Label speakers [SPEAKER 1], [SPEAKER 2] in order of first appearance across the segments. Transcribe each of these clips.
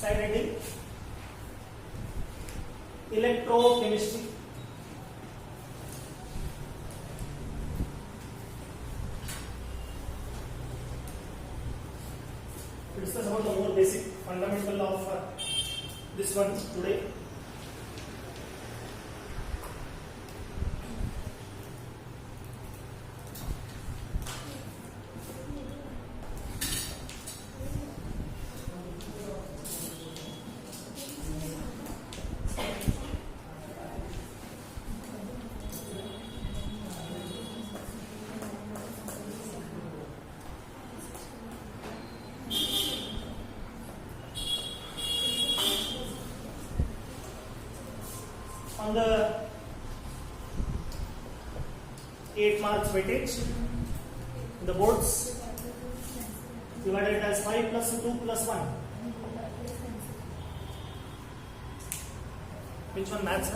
[SPEAKER 1] side heading electrochemistry. We discuss about the more basic fundamental of this one today. On the 8 marks weightage in the boards, divided it as 5 plus 2 plus 1. Which one maths?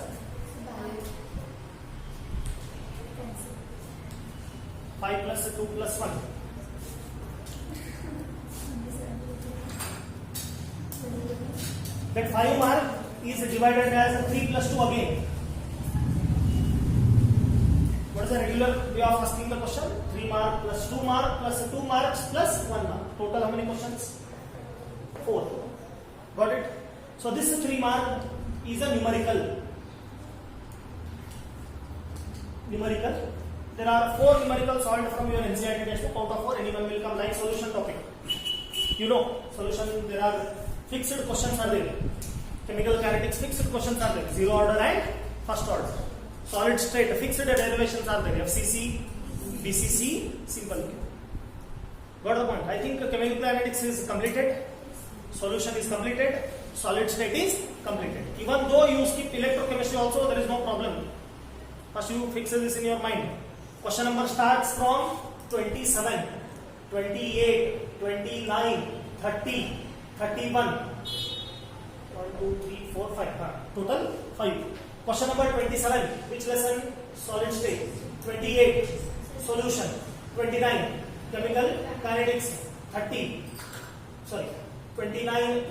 [SPEAKER 1] 5 plus 2 plus 1. That 5 mark is divided as 3 plus 2 again. What is the regular way of asking the question? 3 mark plus 2 mark plus 2 marks plus 1 mark. Total how many questions? 4. Got it? So this 3 mark is a numerical. There are 4 numericals solved from your NCERT textbook. Out of 4, anyone will come like solution topic. You know, solution, there are fixed questions are there. Chemical kinetics, fixed questions are there. 0 order and first order. Solid state, fixed derivations are there. FCC, BCC, simple. Got the point? I think chemical kinetics is completed. Solution is completed. Solid state is completed. Even though you skip electrochemistry also, there is no problem. First you fix this in your mind. Question number starts from 27, 28, 29, 30, 31. 1, 2, 3, 4, 5. Total 5. Question number 27. Which lesson? Solid state. 28. Solution. 29. Chemical kinetics. 29.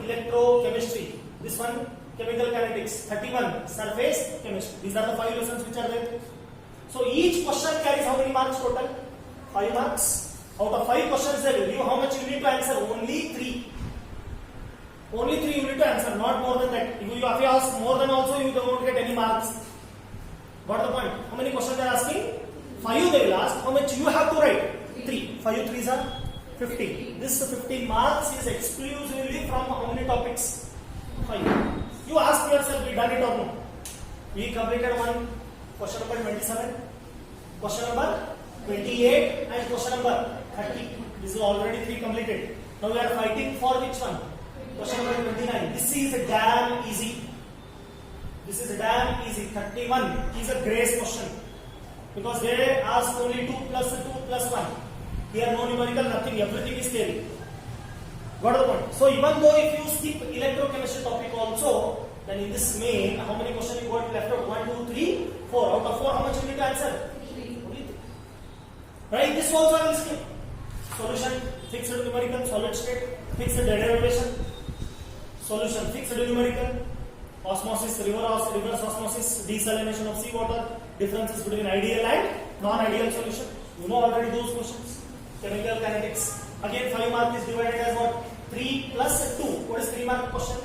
[SPEAKER 1] Electrochemistry. This one chemical kinetics. 31. Surface chemistry. These are the 5 lessons which are there. So each question carries how many marks total? 5 marks. Out of 5 questions they will give, how much you need to answer? Only 3. Only 3 you need to answer, not more than that. If you ask more than also, you don't get any marks. Got the point? How many questions they are asking? 5 they will ask. How much you have to write? 3. 5 3s are 15. This 15 marks is exclusively from how many topics? 5. You ask yourself, we done it or no? We completed one. Question number 27. Question number 28 and question number 30. This is already 3 completed. Now we are fighting for which one? Question number 29. This is damn easy. 31 is a grace question. Because they ask only 2 plus 2 plus 1. Here no numerical, nothing. Everything is theory. Got the point? So even though if you skip electrochemistry topic also, then in this main, how many questions you got left out? 1, 2, 3, 4. Out of 4, how much you need to answer? 3. Right? This also I will skip. Solution, fixed numerical, solid state, fixed derivation. Solution, fixed numerical, osmosis, reverse osmosis, desalination of seawater, differences between ideal and non-ideal solution. You know already those questions. Chemical kinetics. Again 5 mark is divided as what? 3 plus 2. What is 3 mark question?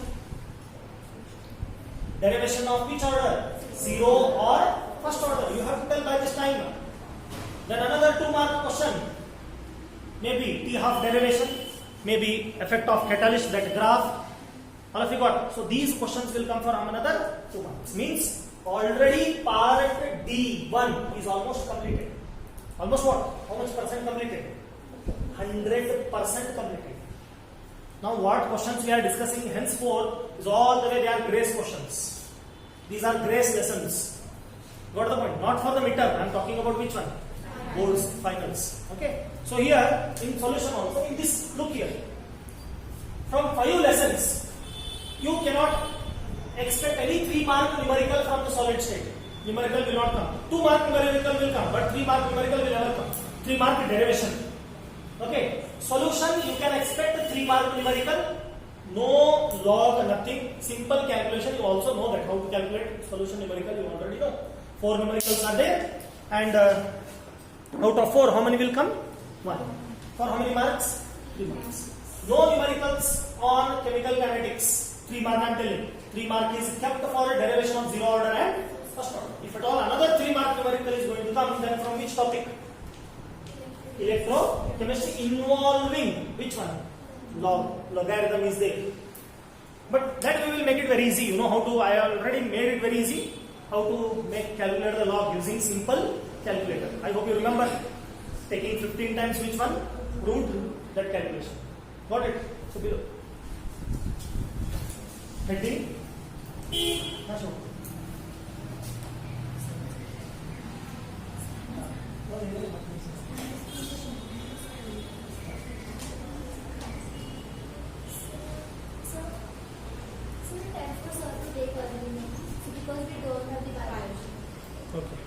[SPEAKER 1] Derivation of which order? 0 or first order. You have to tell by this time. Then another 2 mark question. Maybe T-half derivation, maybe effect of catalyst, that graph. All of you got. So these questions will come from another 2 marks. Means already part D1 is almost completed. Almost what? How much percent completed? 100% completed. Now what questions we are discussing henceforth is all the way they are grace questions. These are grace lessons. Got the point? Not for the midterm. I am talking about which one? Boards, finals. Okay. So here in solution also, in this, look here. From 5 lessons, you cannot expect any 3 mark numerical from the solid state. Numerical will not come. 2 mark numerical will come, but 3 mark numerical will never come. 3 mark derivation. Okay. Solution, you can expect a 3 mark numerical, No log, nothing. Simple calculation. You also know that how to calculate solution numerical. You already know. 4 numericals are there, and out of 4, how many will come? 1. For how many marks? 3 marks. No numericals on chemical kinetics. 3 mark I am telling. 3 mark is kept for a derivation of 0 order and first order. If at all another 3 mark numerical is going to come, then from which topic? Electrochemistry involving which one? Logarithm is there. But that we will make it very easy. You know how to, I already made it very easy. How to calculate the log using simple calculator. I hope you remember taking 15 times which one? Root that calculation. Got it? So below. Heading.
[SPEAKER 2] Because we don't have the biology.
[SPEAKER 1] Okay.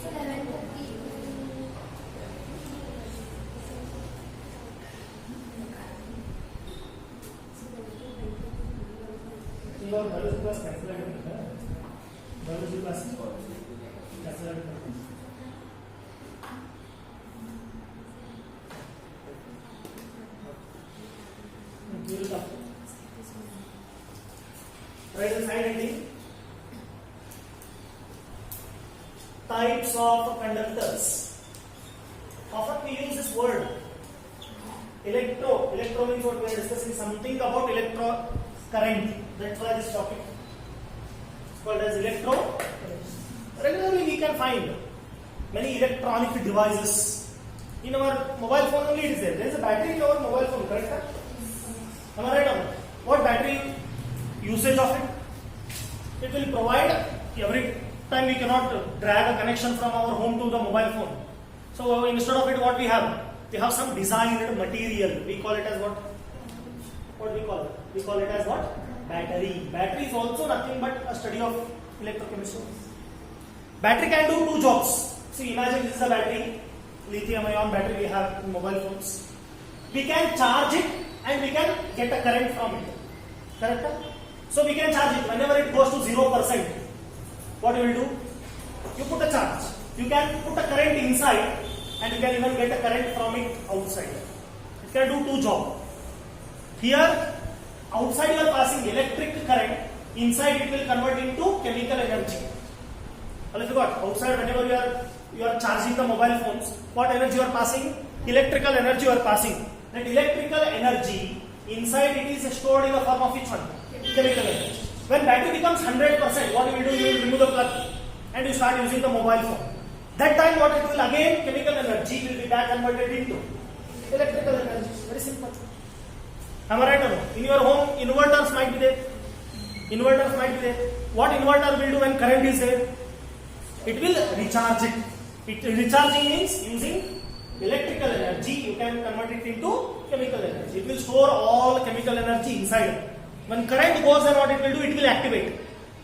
[SPEAKER 2] So 11:30.
[SPEAKER 1] Your biology class cancel आएगा. Biology class cancel आएगा. Right inside heading. Types of conductors. Often we use this word. Electro. Electro means what we are discussing something about electro current. That's why this topic is called as electro. Regularly we can find many electronic devices. In our mobile phone only it is there. There is a battery in our mobile phone, correct? Am I right or not? What battery usage of it? It will provide every time we cannot drag a connection from our home to the mobile phone. So instead of it, what we have? We have some designed material. We call it as what? What we call it? We call it as what? Battery. Battery is also nothing but a study of electrochemistry. Battery can do 2 jobs. See, imagine this is a battery, lithium-ion battery we have in mobile phones. We can charge it and we can get a current from it. Correct? So we can charge it whenever it goes to 0%. What you will do? You put a charge. You can put a current inside and you can even get a current from it outside. It can do 2 jobs. Here, outside you are passing electric current, inside it will convert into chemical energy. Well, if you got outside, whenever you are charging the mobile phones, what energy you are passing? Electrical energy you are passing. That electrical energy inside it is stored in the form of which one? Chemical energy. When battery becomes 100%, what you will do? You will remove the plug and you start using the mobile phone. That time what it will again, chemical energy will be back converted into electrical energy. Very simple. Am I right or no? In your home, inverters might be there. Inverters might be there. What inverter will do when current is there? It will recharge it. Recharging means using electrical energy, you can convert it into chemical energy. It will store all chemical energy inside. When current goes, then what it will do? It will activate.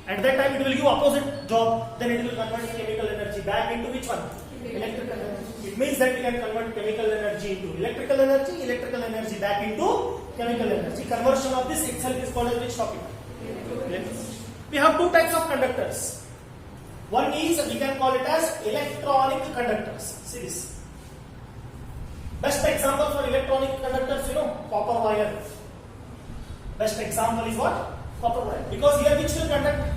[SPEAKER 1] At that time, it will give opposite job. Then it will convert chemical energy back into which one? Electrical energy. It means that we can convert chemical energy into electrical energy back into chemical energy. Conversion of this itself is called as which topic? We have 2 types of conductors. One is, we can call it as electronic conductors. See this. Best example for electronic conductors, copper wire. Best example is what? Copper wire. Because here which will conduct?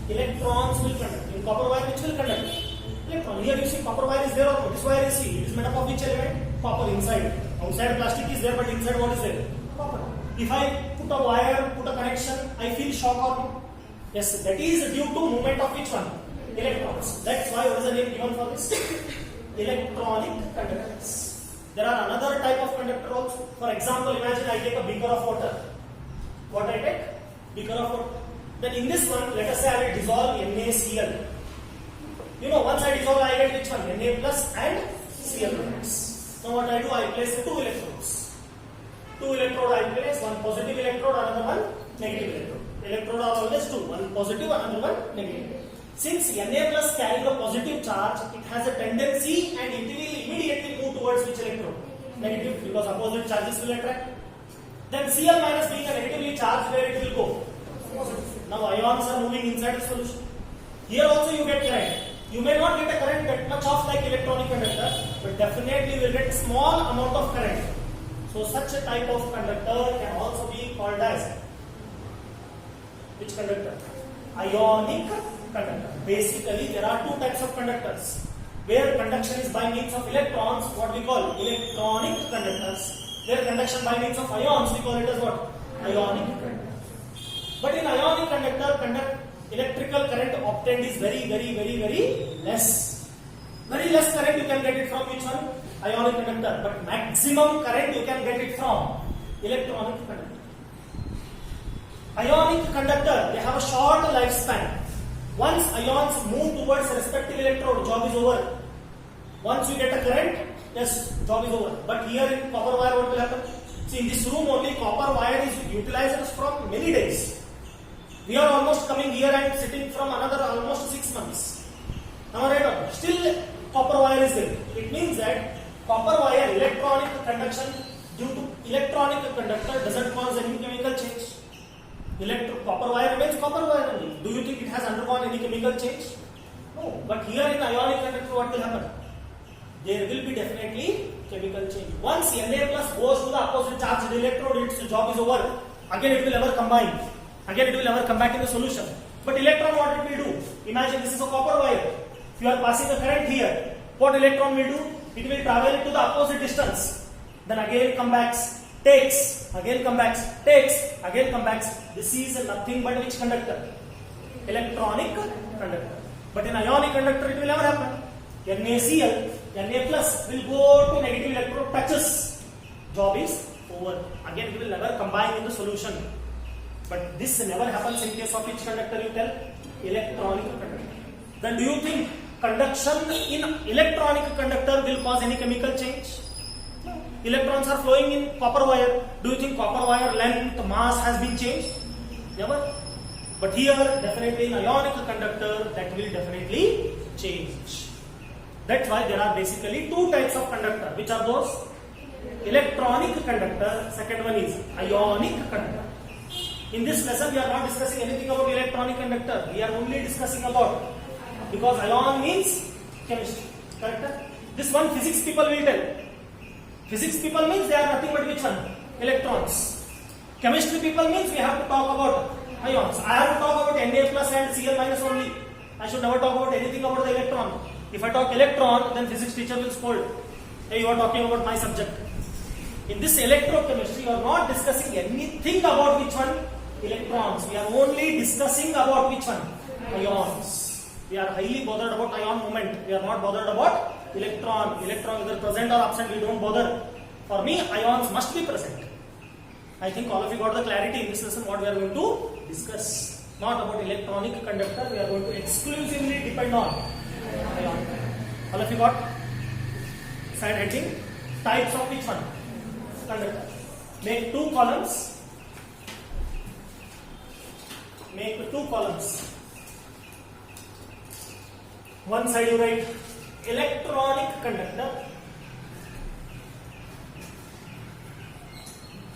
[SPEAKER 1] Electrons will conduct. In copper wire which will conduct? Electron. Here you see copper wire is there or no? This wire is see. It is made up of which element? Copper inside. Outside plastic is there, but inside what is there? Copper. If I put a wire, put a connection, I feel shock or no? Yes, that is due to movement of which one? Electrons. That's why what is the name given for this? Electronic conductors. There are another type of conductor also. For example, imagine I take a beaker of water. What I take? Beaker of water. Then in this one, let us say I will dissolve NaCl. Once I dissolve, I get which one? Na plus and Cl plus. Now what I do? I place 2 electrodes. 2 electrode I place, one positive electrode, another one negative electrode. Electrode are always 2, one positive, another one negative. Since Na plus carries a positive charge, it has a tendency and it will electrode? Negative, because opposite charges will attract. Then Cl minus being a negatively charged, where it will go? Now ions are moving inside the solution. Here also you get current. You may not get a current that much of like electronic conductor, but definitely you will get a small amount of current. So such a type of conductor can also be called as which conductor? Ionic conductor. Basically there are two types of conductors. Where conduction is by means of electrons, what we call electronic conductors. Where conduction by means of ions, we call it as what? Ionic conductor. But in ionic conductor, electrical current obtained is very less. Very less current you can get it from which one? Ionic conductor. But maximum current you can get it from electronic conductor. Ionic conductor, they have a short lifespan. Once ions move towards respective electrode, job is over. Once you get a current, yes, job is over. But here in copper wire, what will happen? See, in this room only copper wire is utilized from many days. We are almost coming here and sitting from another almost 6 months. Am I right? Still copper wire is there. It means that copper wire electronic conduction due to electronic conductor doesn't cause any chemical change. Copper wire remains copper wire only. Do you think it has undergone any chemical change? No. But here in ionic conductor, what will happen? There will be definitely chemical change. Once Na plus goes to the opposite charged electrode, its job is over. Again it will never combine. Again it will never come back in the solution. But electron, what it will do? Imagine this is a copper wire. If you are passing a current here, what electron will do? It will travel to the opposite distance. Then again come back, takes, again come back, takes, again come back. This is nothing but which conductor? Electronic conductor. But in ionic conductor it will never happen. NaCl, Na plus will go to negative electrode, touches. Job is over. Again it will never combine in the solution. But this never happens in case of which conductor you tell? Electronic conductor. Then do you think conduction in electronic conductor will cause any chemical change? No. Electrons are flowing in copper wire. Do you think copper wire length, mass has been changed? Never. But here definitely in ionic conductor that will definitely change. That's why there are basically two types of conductor. Which are those? Electronic conductor. Second one is ionic conductor. In this lesson we are not discussing anything about electronic conductor. We are only discussing about, because ion means chemistry. Correct? This one physics people will tell. Physics people means they are nothing but which one? Electrons. Chemistry people means we have to talk about ions. I have to talk about Na plus and Cl minus only. I should never talk about anything about the electron. If I talk electron, then physics teacher will scold. Hey, you are talking about my subject. In this electrochemistry, you are not discussing anything about which one? Electrons. We are only discussing about which one? Ions. We are highly bothered about ion movement. We are not bothered about electron. Electron either present or absent, we don't bother. For me, ions must be present. I think all of you got the clarity in this lesson what we are going to discuss. Not about electronic conductor, we are going to exclusively depend on ion. All of you got? Side heading. Types of which one? Conductor. Make two columns. Make two columns. One side you write electronic conductor.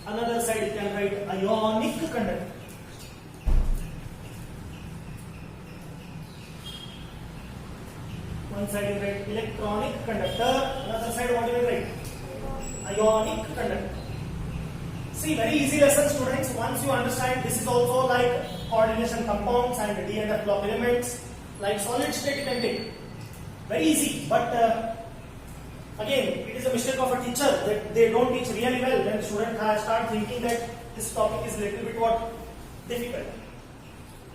[SPEAKER 1] Another side you can write ionic conductor. One side you write electronic conductor. Another side what you will write? Ionic conductor. See, very easy lesson, students. Once you understand, this is also like coordination compounds and D and F block elements, like solid state you can take. Very easy, but again, it is a mistake of a teacher that they don't teach really well. Then student start thinking that this topic is little bit what difficult.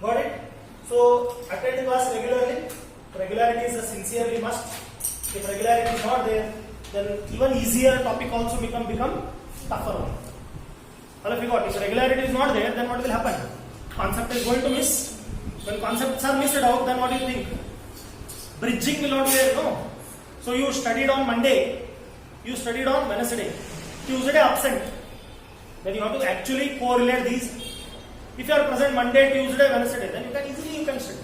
[SPEAKER 1] Got it? So attend the class regularly. Regularity is a sincerely must. If regularity is not there, then even easier topic also become tougher one. All of you got. If regularity is not there, then what will happen? Concept is going to miss. When concepts are missed out, then what do you think? Bridging will not be there, no? So you studied on Monday, you studied on Wednesday, Tuesday absent. Then you have to actually correlate these. If you are present Monday, Tuesday, Wednesday, then you can easily study.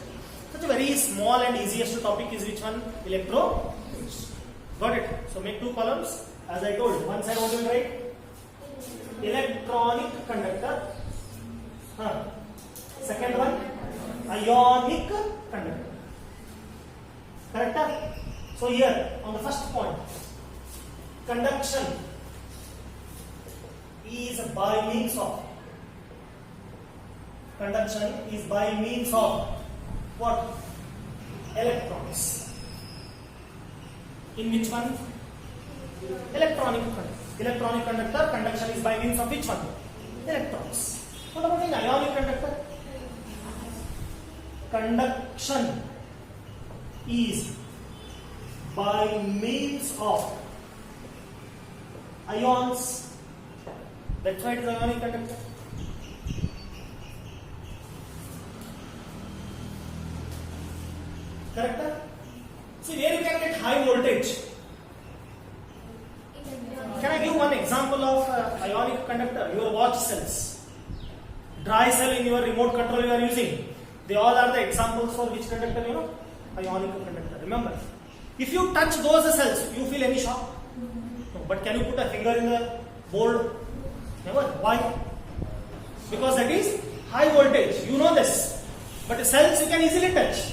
[SPEAKER 1] Such a very small and easiest topic is which one? Electro. Got it? So make two columns. As I told, one side what will write? Electronic conductor. Second one, ionic conductor. Correct? So here on the first point, conduction is by means of what? Electrons. In which one? Electronic conductor. Conduction is by means of which one? Electrons. What about in ionic conductor? Conduction is by means of ions. That's why it is ionic conductor. Correct? See, where you can get high voltage. Can I give one example of ionic conductor? Your watch cells, dry cell in your remote control you are using. They all are the examples for which conductor? Ionic conductor. Remember, if you touch those cells, you feel any shock? No. But can you put a finger in the board? Never. Why? Because that is high voltage. You know this. But cells you can easily touch.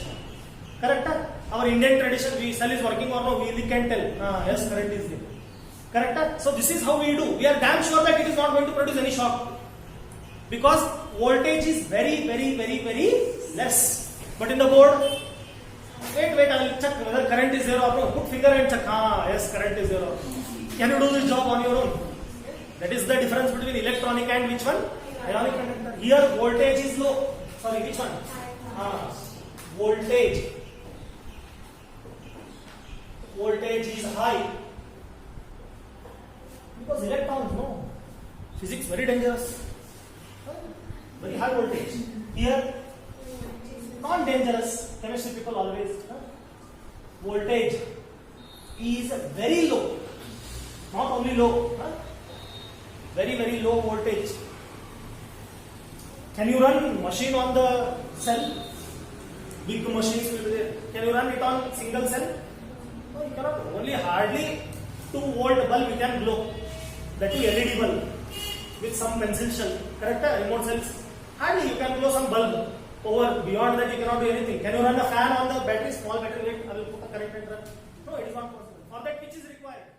[SPEAKER 1] Correct? Our Indian tradition, cell is working or no, we can tell. Yes, current is there. Correct? So this is how we do. We are damn sure that it is not going to produce any shock. Because voltage is very, very, very, very less. But in the board, wait, I will check whether current is there or no. Put finger and check. Yes, current is there or no. Can you do this job on your own? That is the difference between electronic and which one? Ionic conductor. Here voltage is low. Sorry, which one? Voltage is high. Because electrons, no. Physics very dangerous. Very high voltage. Here, not dangerous. Chemistry people always. Voltage is very low. Not only low. Very, very low voltage. Can you run machine on the cell? Big machines will be there. Can you run it on single cell? No, you cannot. Only hardly 2-volt bulb you can blow. That is LED bulb with some pencil shell. Correct? Remote cells. Hardly you can blow some bulb. Over beyond that you cannot do anything. Can you run a fan on the battery? Small battery? I will put a current and run. No, it is not possible. For that which is required?